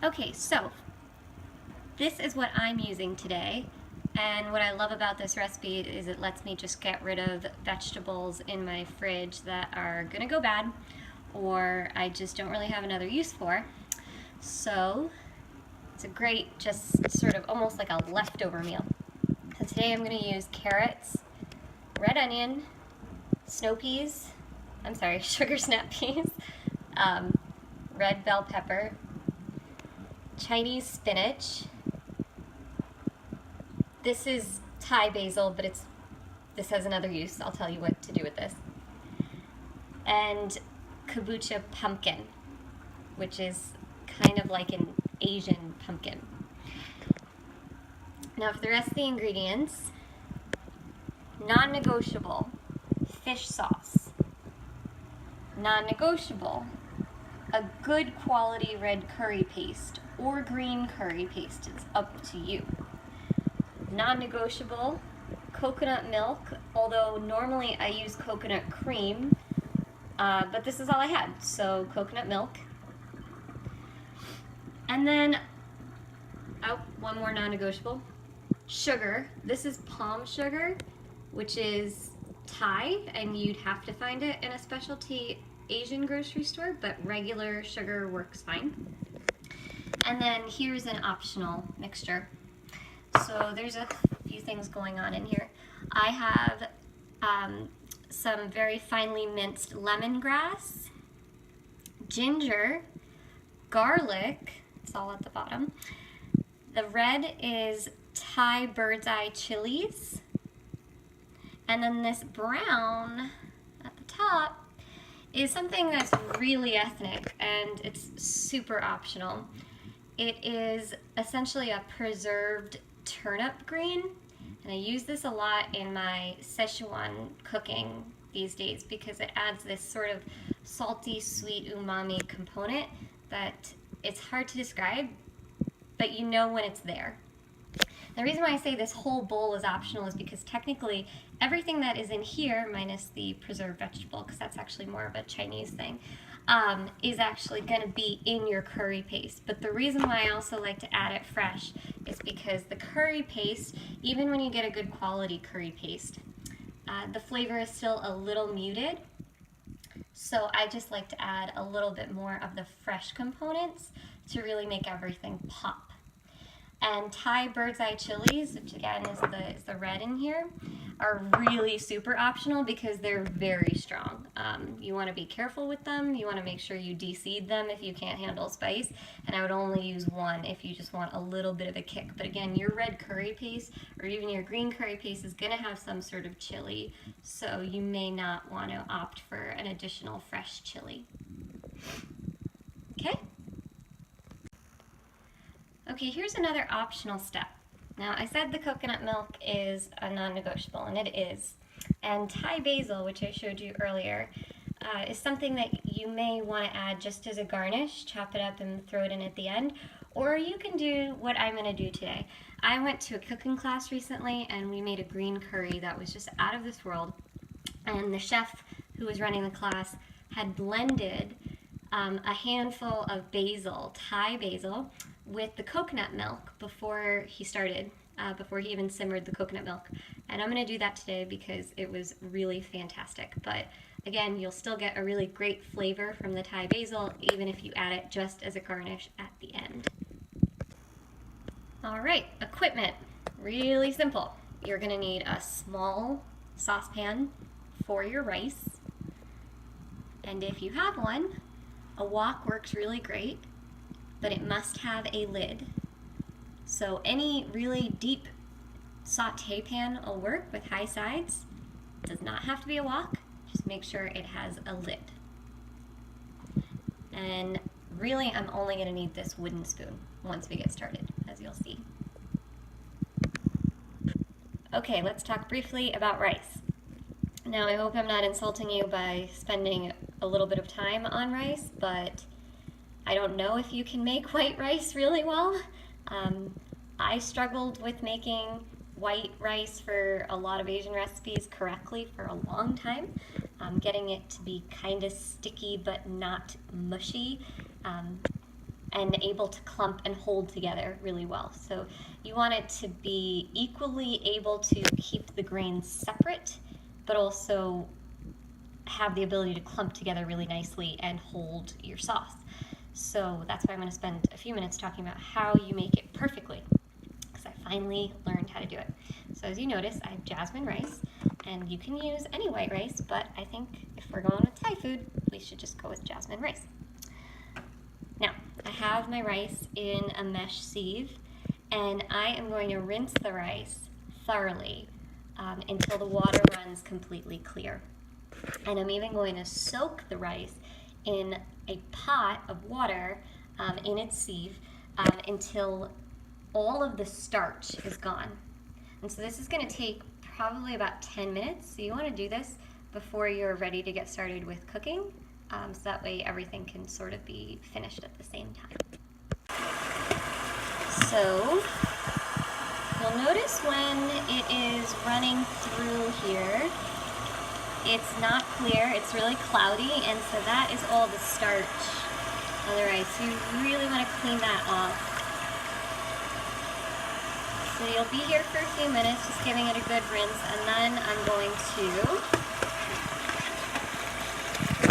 Okay, so this is what I'm using today, and what I love about this recipe is it lets me just get rid of vegetables in my fridge that are gonna go bad or I just don't really have another use for. So it's a great, just sort of almost like a leftover meal. So today I'm gonna use carrots, red onion, snow peas, I'm sorry, sugar snap peas, red bell pepper, Chinese spinach. This is Thai basil, but this has another use. I'll tell you what to do with this. And Kabocha pumpkin, which is kind of like an Asian pumpkin. Now for the rest of the ingredients, non-negotiable, fish sauce. Non-negotiable, a good quality red curry paste or green curry paste. It's up to you. Non-negotiable, coconut milk, although normally I use coconut cream, but this is all I had, so coconut milk. And then, one more non-negotiable, sugar. This is palm sugar, which is Thai, and you'd have to find it in a specialty Asian grocery store, but regular sugar works fine. And then here's an optional mixture. So there's a few things going on in here. I have some very finely minced lemongrass, ginger, garlic, it's all at the bottom. The red is Thai bird's eye chilies. And then this brown at the top is something that's really ethnic and it's super optional. It is essentially a preserved turnip green, and I use this a lot in my Szechuan cooking these days because it adds this sort of salty, sweet umami component that it's hard to describe, but you know when it's there. The reason why I say this whole bowl is optional is because technically everything that is in here, minus the preserved vegetable, because that's actually more of a Chinese thing, is actually going to be in your curry paste. But the reason why I also like to add it fresh is because the curry paste, even when you get a good quality curry paste, the flavor is still a little muted. So I just like to add a little bit more of the fresh components to really make everything pop. And Thai bird's eye chilies, which again is the red in here, are really super optional because they're very strong. You want to be careful with them. You want to make sure you de-seed them if you can't handle spice. And I would only use one if you just want a little bit of a kick. But again, your red curry paste or even your green curry paste is going to have some sort of chili. So you may not want to opt for an additional fresh chili. Okay? Okay, here's another optional step. Now, I said the coconut milk is a non-negotiable, and it is. And Thai basil, which I showed you earlier, is something that you may want to add just as a garnish, chop it up and throw it in at the end, or you can do what I'm going to do today. I went to a cooking class recently, and we made a green curry that was just out of this world, and the chef who was running the class had blended a handful of basil, Thai basil, with the coconut milk before he started, before he even simmered the coconut milk. And I'm going to do that today because it was really fantastic. But again, you'll still get a really great flavor from the Thai basil, even if you add it just as a garnish at the end. All right, equipment, really simple. You're going to need a small saucepan for your rice. And if you have one, a wok works really great, but it must have a lid. So any really deep saute pan will work with high sides. It does not have to be a wok, just make sure it has a lid. And really I'm only going to need this wooden spoon once we get started, as you'll see. Okay, let's talk briefly about rice. Now I hope I'm not insulting you by spending a little bit of time on rice, but I don't know if you can make white rice really well. I struggled with making white rice for a lot of Asian recipes correctly for a long time, getting it to be kind of sticky but not mushy. and able to clump and hold together really well. So you want it to be equally able to keep the grains separate, but also have the ability to clump together really nicely and hold your sauce. So that's why I'm going to spend a few minutes talking about how you make it perfectly, because I finally learned how to do it. So as you notice, I have jasmine rice, and you can use any white rice, but I think if we're going with Thai food, we should just go with jasmine rice. Now, I have my rice in a mesh sieve, and I am going to rinse the rice thoroughly until the water runs completely clear. And I'm even going to soak the rice in a pot of water in its sieve until all of the starch is gone. And so this is going to take probably about 10 minutes. So you want to do this before you're ready to get started with cooking, so that way everything can sort of be finished at the same time. So you'll notice when it is running through here, it's not clear, it's really cloudy, and so that is all the starch on the rice. So you really want to clean that off. So you'll be here for a few minutes, just giving it a good rinse, and then I'm going to,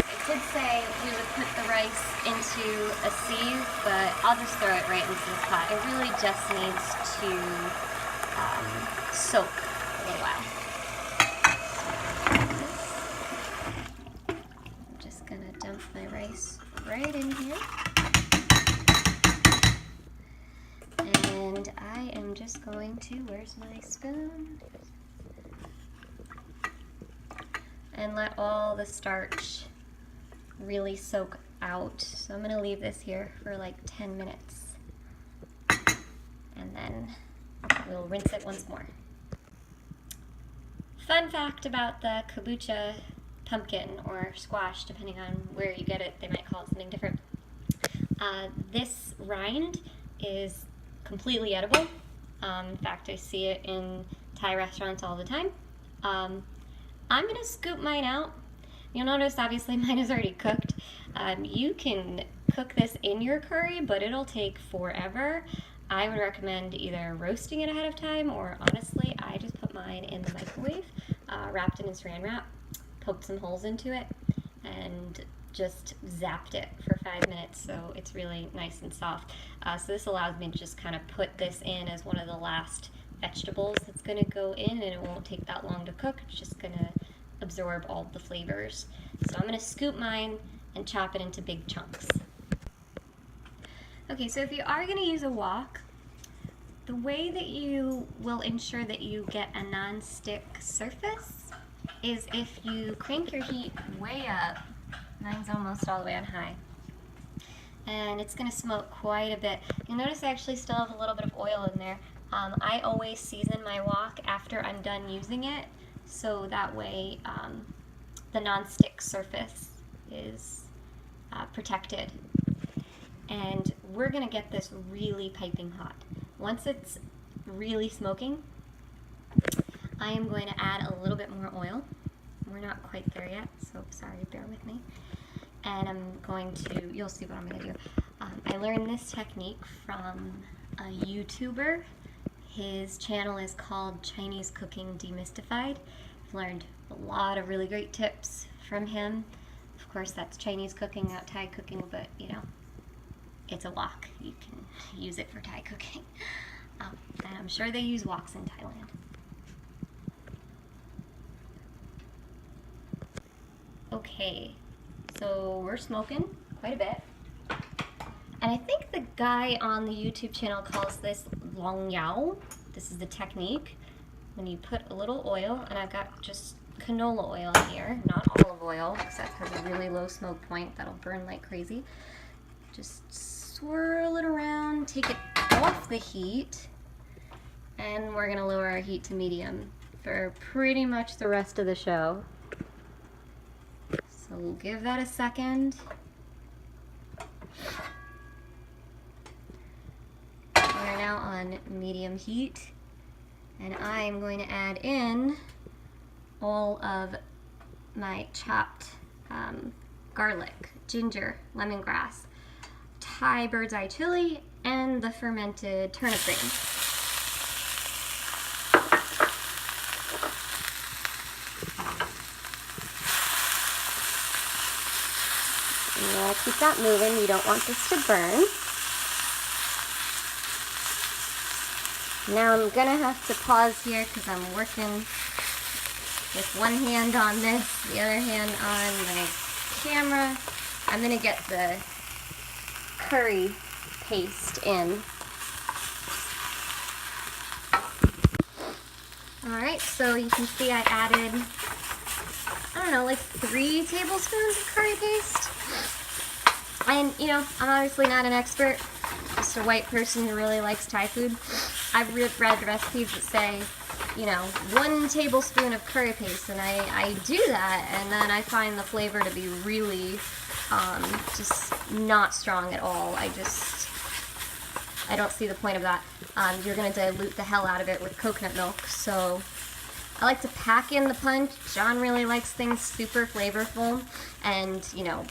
I did say we would put the rice into a sieve, but I'll just throw it right into the pot. It really just needs to soak a little while. I'm just gonna dump my rice right in here. And I am just going to, where's my spoon? And let all the starch really soak out. So I'm gonna leave this here for like 10 minutes. And then we'll rinse it once more. Fun fact about the kabocha pumpkin or squash, depending on where you get it, they might call it something different. This rind is completely edible. In fact, I see it in Thai restaurants all the time. I'm gonna scoop mine out. You'll notice obviously mine is already cooked. You can cook this in your curry, but it'll take forever. I would recommend either roasting it ahead of time, or honestly, I just put mine in the microwave, wrapped in a saran wrap, poked some holes into it, and just zapped it for 5 minutes, so it's really nice and soft. So this allows me to just kind of put this in as one of the last vegetables that's going to go in, and it won't take that long to cook. It's just going to absorb all the flavors. So I'm going to scoop mine and chop it into big chunks. Okay, so if you are going to use a wok, the way that you will ensure that you get a non-stick surface is if you crank your heat way up. Mine's almost all the way on high. And it's going to smoke quite a bit. You'll notice I actually still have a little bit of oil in there. I always season my wok after I'm done using it, so that way the non-stick surface is protected. And we're going to get this really piping hot. Once it's really smoking, I am going to add a little bit more oil. We're not quite there yet, so sorry, bear with me. And I'm going to, you'll see what I'm going to do. I learned this technique from a YouTuber. His channel is called Chinese Cooking Demystified. I've learned a lot of really great tips from him. Of course, that's Chinese cooking, not Thai cooking, but you know, it's a wok. You can use it for Thai cooking. And I'm sure they use woks in Thailand. Okay, so we're smoking quite a bit. And I think the guy on the YouTube channel calls this long yao. This is the technique. When you put a little oil, and I've got just canola oil in here, not olive oil, because that has a really low smoke point that'll burn like crazy. Just swirl it around, take it off the heat, and we're gonna lower our heat to medium for pretty much the rest of the show. So we'll give that a second. We're now on medium heat, and I'm going to add in all of my chopped garlic, ginger, lemongrass, Thai bird's eye chili and the fermented turnip greens. And you want to keep that moving. You don't want this to burn. Now I'm gonna have to pause here because I'm working with one hand on this, the other hand on my camera. I'm gonna get the curry paste in. Alright, so you can see I added, I don't know, like 3 tablespoons of curry paste. And, you know, I'm obviously not an expert, just a white person who really likes Thai food. I've read recipes that say, you know, 1 tablespoon of curry paste, and I do that, and then I find the flavor to be really just not strong at all. I don't see the point of that. You're going to dilute the hell out of it with coconut milk, so I like to pack in the punch. John really likes things super flavorful and, you know,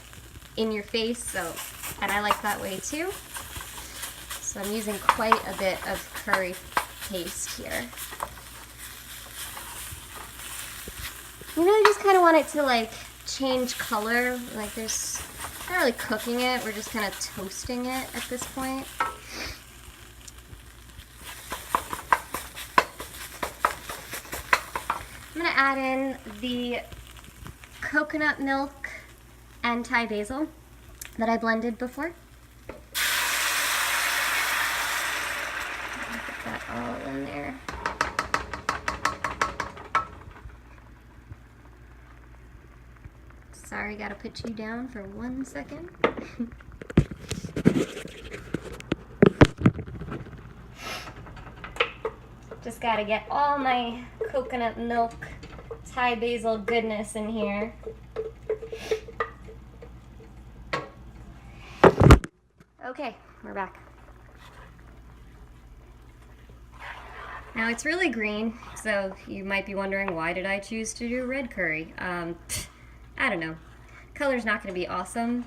in your face, and I like that way too. So I'm using quite a bit of curry paste here. You really just kind of want it to like change color. Like there's not really cooking it, we're just kind of toasting it at this point. I'm going to add in the coconut milk and Thai basil that I blended before. Put that all in there. Sorry, gotta put you down for 1 second. Just gotta get all my coconut milk, Thai basil goodness in here. Okay, we're back. Now it's really green, so you might be wondering, why did I choose to do red curry? I don't know. Color's not going to be awesome.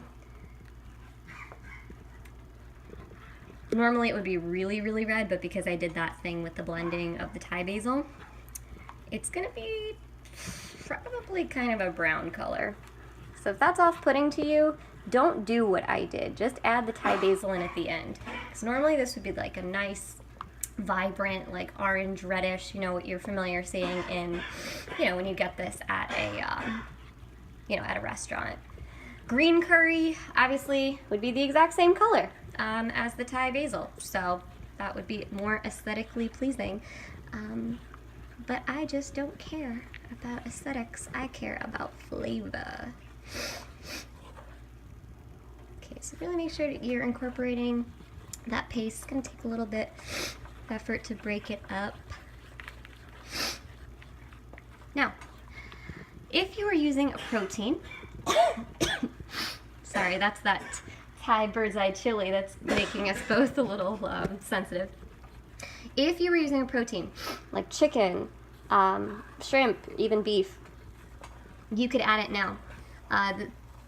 Normally it would be really, really red, but because I did that thing with the blending of the Thai basil, it's going to be probably kind of a brown color. So if that's off-putting to you, don't do what I did. Just add the Thai basil in at the end. Because normally this would be like a nice, vibrant, like orange, reddish, you know, what you're familiar seeing in, you know, when you get this at a, you know, at a restaurant. Green curry, obviously, would be the exact same color as the Thai basil. So that would be more aesthetically pleasing. But I just don't care about aesthetics. I care about flavor. Okay, so really make sure that you're incorporating that paste. It's going to take a little bit of effort to break it up. Now, if you are using a protein, sorry, that's that Thai bird's eye chili that's making us both a little sensitive. If you were using a protein, like chicken, shrimp, even beef, you could add it now.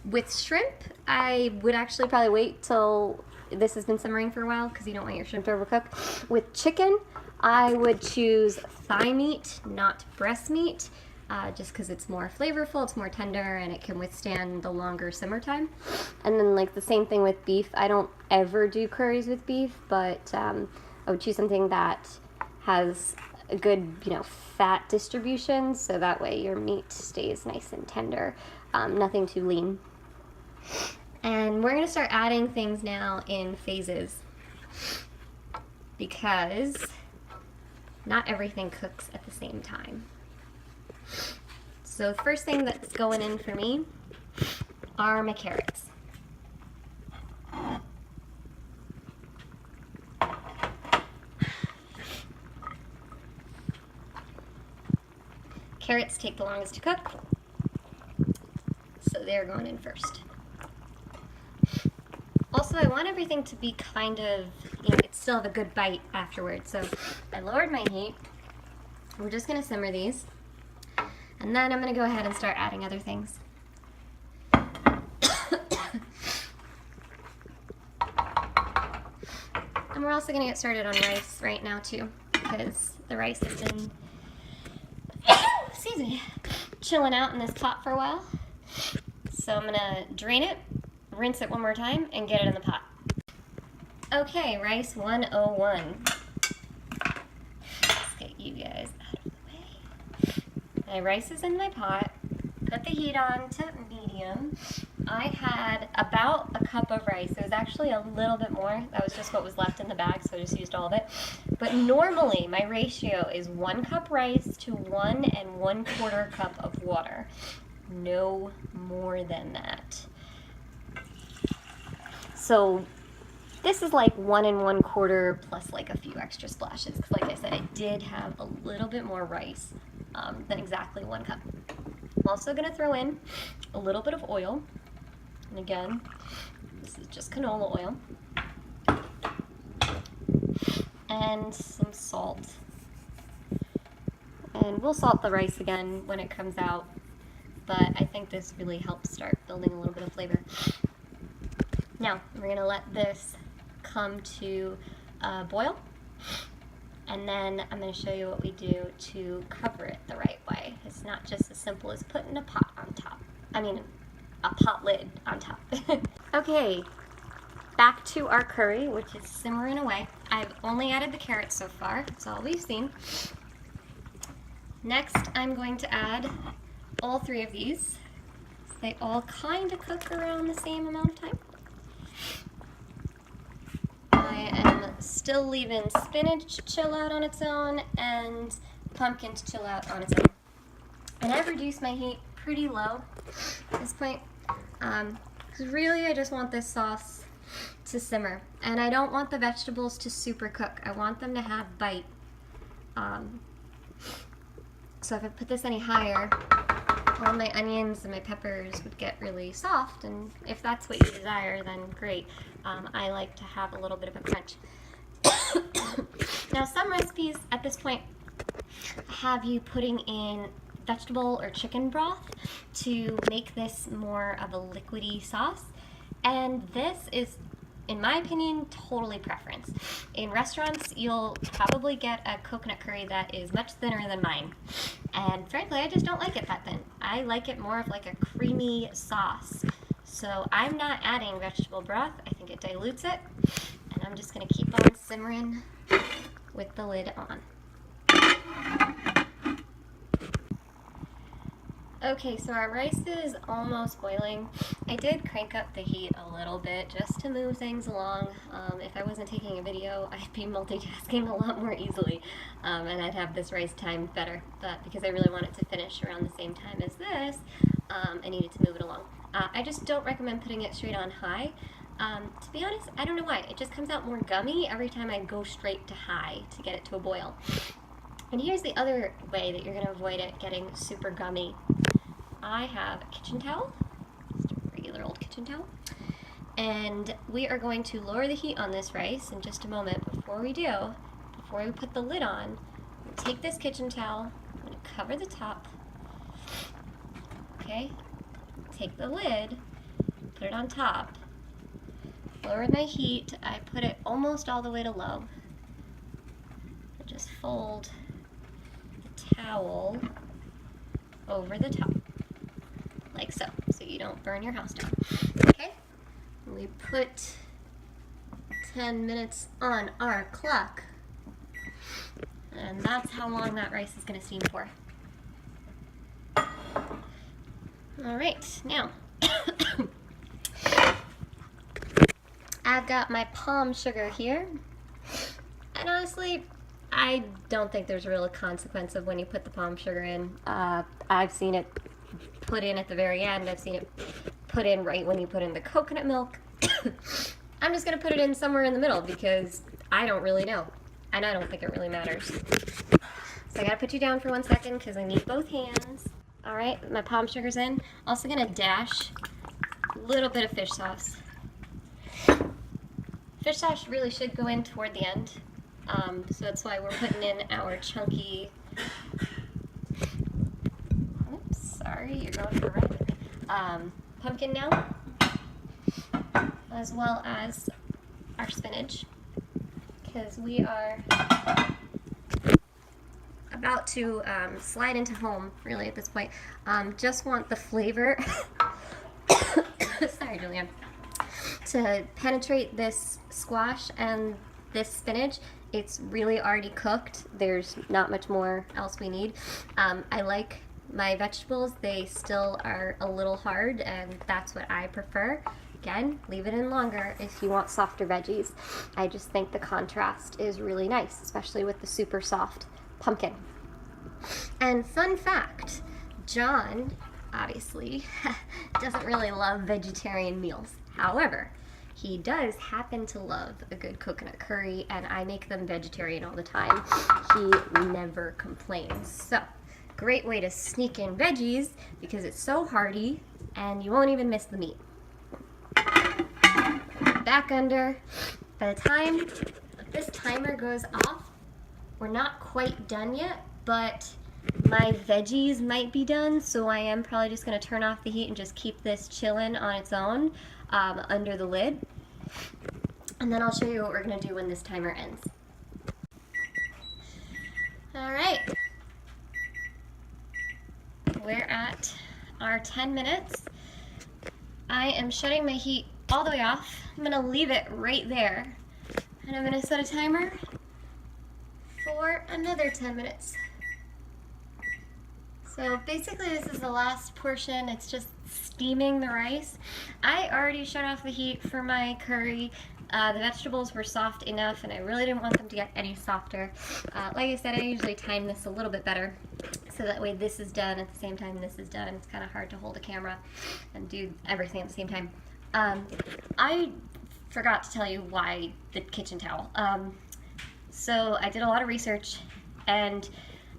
With shrimp, I would actually probably wait till this has been simmering for a while because you don't want your shrimp to overcook. With chicken, I would choose thigh meat, not breast meat, just because it's more flavorful, it's more tender, and it can withstand the longer simmer time. And then like the same thing with beef. I don't ever do curries with beef, but I would choose something that has a good, you know, fat distribution, so that way your meat stays nice and tender, nothing too lean. And we're going to start adding things now in phases because not everything cooks at the same time. So the first thing that's going in for me are my carrots. Carrots take the longest to cook, so they're going in first. Also, I want everything to be kind of, you know, it still have a good bite afterwards. So I lowered my heat. We're just going to simmer these. And then I'm going to go ahead and start adding other things. And we're also gonna get started on rice right now too, because the rice has been, excuse me, chilling out in this pot for a while. So I'm gonna drain it, rinse it one more time, and get it in the pot. Okay, rice 101. Let's get you guys out of the way. My rice is in my pot. Put the heat on to medium. I had about a cup of rice. It was actually a little bit more. That was just what was left in the bag, so I just used all of it. But normally my ratio is 1 cup rice to 1 1/4 cup of water. No more than that. So this is like 1 1/4 plus like a few extra splashes. Because like I said, I did have a little bit more rice than exactly 1 cup. I'm also going to throw in a little bit of oil. And again, this is just canola oil. And some salt. And we'll salt the rice again when it comes out. But I think this really helps start building a little bit of flavor. Now, we're going to let this come to a boil. And then I'm going to show you what we do to cover it the right way. It's not just as simple as putting a pot on top. A pot lid on top. Okay, back to our curry, which is simmering away. I've only added the carrots so far. That's all we've seen. Next, I'm going to add all 3 of these. They all kind of cook around the same amount of time. I am still leaving spinach to chill out on its own and pumpkin to chill out on its own. And I've reduced my heat pretty low at this point. Because really I just want this sauce to simmer. And I don't want the vegetables to super cook. I want them to have bite. So if I put this any higher, all my onions and my peppers would get really soft, and if that's what you desire, then great. I like to have a little bit of a crunch. Now, some recipes at this point have you putting in vegetable or chicken broth to make this more of a liquidy sauce, and this is, in my opinion, totally preference. In restaurants, you'll probably get a coconut curry that is much thinner than mine. And frankly, I just don't like it that thin. I like it more of like a creamy sauce. So I'm not adding vegetable broth. I think it dilutes it. And I'm just going to keep on simmering with the lid on. Okay, so our rice is almost boiling. I did crank up the heat a little bit just to move things along. If I wasn't taking a video, I'd be multitasking a lot more easily, and I'd have this rice timed better. But because I really want it to finish around the same time as this, I needed to move it along. I just don't recommend putting it straight on high. To be honest, I don't know why. It just comes out more gummy every time I go straight to high to get it to a boil. And here's the other way that you're going to avoid it getting super gummy. I have a kitchen towel, just a regular old kitchen towel, and we are going to lower the heat on this rice in just a moment. Before we put the lid on, take this kitchen towel, I'm going to cover the top, okay, take the lid, put it on top, lower my heat, I put it almost all the way to low, and just fold the towel over the top. Like so you don't burn your house down. Okay? We put 10 minutes on our clock. And that's how long that rice is going to steam for. Alright, now I've got my palm sugar here. And honestly, I don't think there's a real consequence of when you put the palm sugar in. I've seen it put in at the very end. I've seen it put in right when you put in the coconut milk. I'm just going to put it in somewhere in the middle because I don't really know. And I don't think it really matters. So I got to put you down for 1 second because I need both hands. Alright, my palm sugar's in. Also going to dash a little bit of fish sauce. Fish sauce really should go in toward the end. So that's why we're putting in our chunky... Sorry, you're going for a ride. Pumpkin now, as well as our spinach. because we are about to slide into home, really, at this point. Just want the flavor, sorry, Julianne, to penetrate this squash and this spinach. It's really already cooked. There's not much more else we need. I like my vegetables. They still are a little hard, and that's what I prefer. Again, leave it in longer if you want softer veggies. I just think the contrast is really nice, especially with the super soft pumpkin. And fun fact, John obviously doesn't really love vegetarian meals. However, he does happen to love a good coconut curry, and I make them vegetarian all the time. He never complains. So, great way to sneak in veggies because it's so hearty and you won't even miss the meat. Back under. By the time this timer goes off, we're not quite done yet, but my veggies might be done, so I am probably just going to turn off the heat and just keep this chilling on its own under the lid. And then I'll show you what we're going to do when this timer ends. Alright, we're at our 10 minutes. I am shutting my heat all the way off. I'm going to leave it right there. And I'm going to set a timer for another 10 minutes. So basically this is the last portion. It's just steaming the rice. I already shut off the heat for my curry. The vegetables were soft enough and I really didn't want them to get any softer. Like I said, I usually time this a little bit better so that way this is done at the same time this is done. It's kind of hard to hold a camera and do everything at the same time. I forgot to tell you why the kitchen towel. So I did a lot of research, and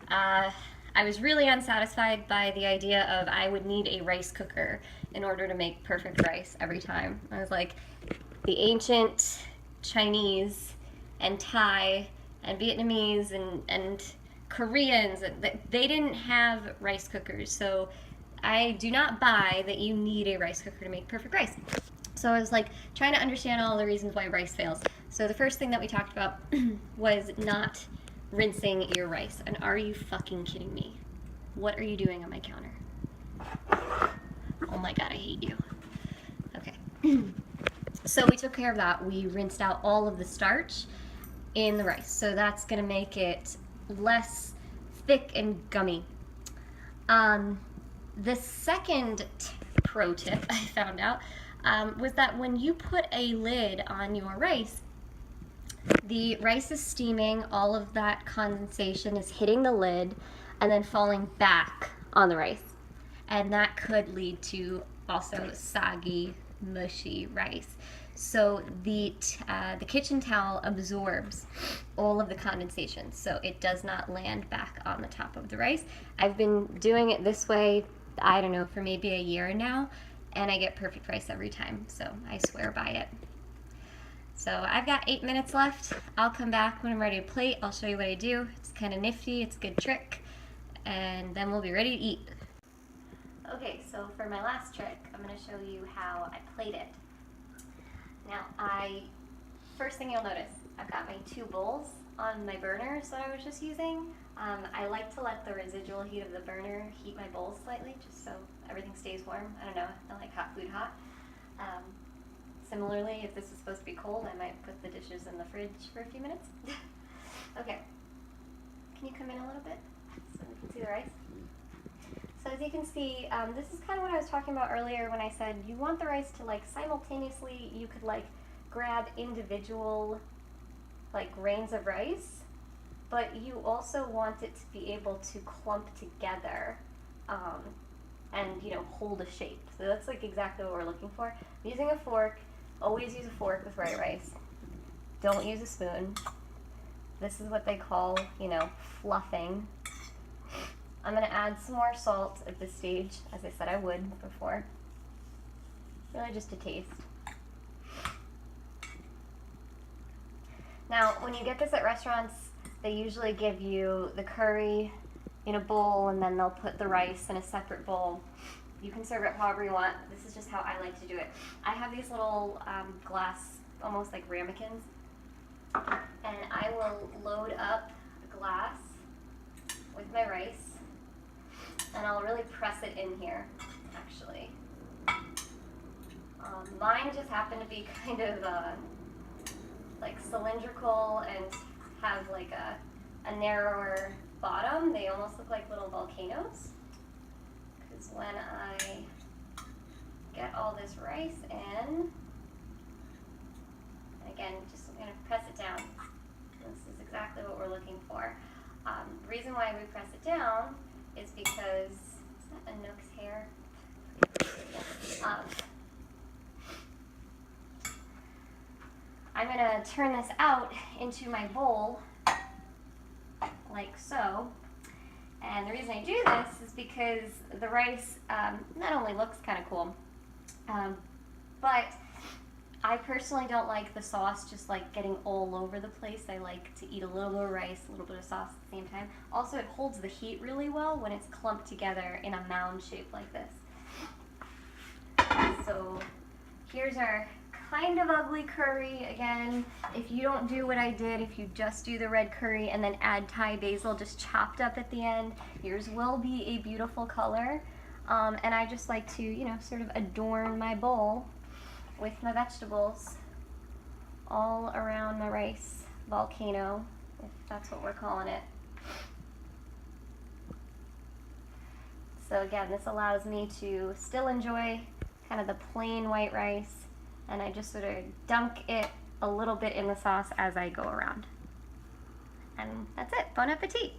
I was really unsatisfied by the idea of I would need a rice cooker in order to make perfect rice every time. I was like, the ancient Chinese and Thai and Vietnamese and Koreans, they didn't have rice cookers, so I do not buy that you need a rice cooker to make perfect rice. So I was like trying to understand all the reasons why rice fails. So the first thing that we talked about was not rinsing your rice. And are you fucking kidding me? What are you doing on my counter? Oh my god, I hate you. Okay. So we took care of that. We rinsed out all of the starch in the rice. So that's gonna make it less thick and gummy. The second pro tip I found out was that when you put a lid on your rice, the rice is steaming, all of that condensation is hitting the lid and then falling back on the rice. And that could lead to also soggy, mushy rice. So the kitchen towel absorbs all of the condensation, so it does not land back on the top of the rice. I've been doing it this way, I don't know, for maybe a year now, and I get perfect rice every time, so I swear by it. So I've got 8 minutes left. I'll come back when I'm ready to plate. I'll show you what I do. It's kind of nifty, it's a good trick, and then we'll be ready to eat. Okay, so for my last trick, I'm going to show you how I plate it. Now, first thing you'll notice, I've got my 2 bowls on my burners that I was just using. I like to let the residual heat of the burner heat my bowls slightly, just so everything stays warm. I don't know, I like hot food hot. Similarly, if this is supposed to be cold, I might put the dishes in the fridge for a few minutes. Okay, can you come in a little bit so we can see the rice? So as you can see, this is kind of what I was talking about earlier when I said you want the rice to like simultaneously, you could like grab individual like grains of rice, but you also want it to be able to clump together and, you know, hold a shape. So that's like exactly what we're looking for. I'm using a fork. Always use a fork with white rice. Don't use a spoon. This is what they call, you know, fluffing. I'm going to add some more salt at this stage, as I said I would before. Really just a taste. Now, when you get this at restaurants, they usually give you the curry in a bowl, and then they'll put the rice in a separate bowl. You can serve it however you want. This is just how I like to do it. I have these little glass, almost like ramekins, and load up a glass with my rice, and I'll really press it in here, actually. Mine just happen to be kind of like cylindrical and have like a narrower bottom. They almost look like little volcanoes. Because when I get all this rice in, and again, just I'm going to press it down. This is exactly what we're looking for. The reason why we press it down is because, is that a Nook's hair? I'm going to turn this out into my bowl, like so. And the reason I do this is because the rice not only looks kind of cool, but I personally don't like the sauce just like getting all over the place. I like to eat a little bit of rice, a little bit of sauce at the same time. Also, it holds the heat really well when it's clumped together in a mound shape like this. So here's our kind of ugly curry. Again, if you don't do what I did, if you just do the red curry and then add Thai basil just chopped up at the end, yours will be a beautiful color. And I just like to, you know, sort of adorn my bowl with my vegetables all around my rice volcano, if that's what we're calling it. So again, this allows me to still enjoy kind of the plain white rice, and I just sort of dunk it a little bit in the sauce as I go around. And that's it. Bon appetit!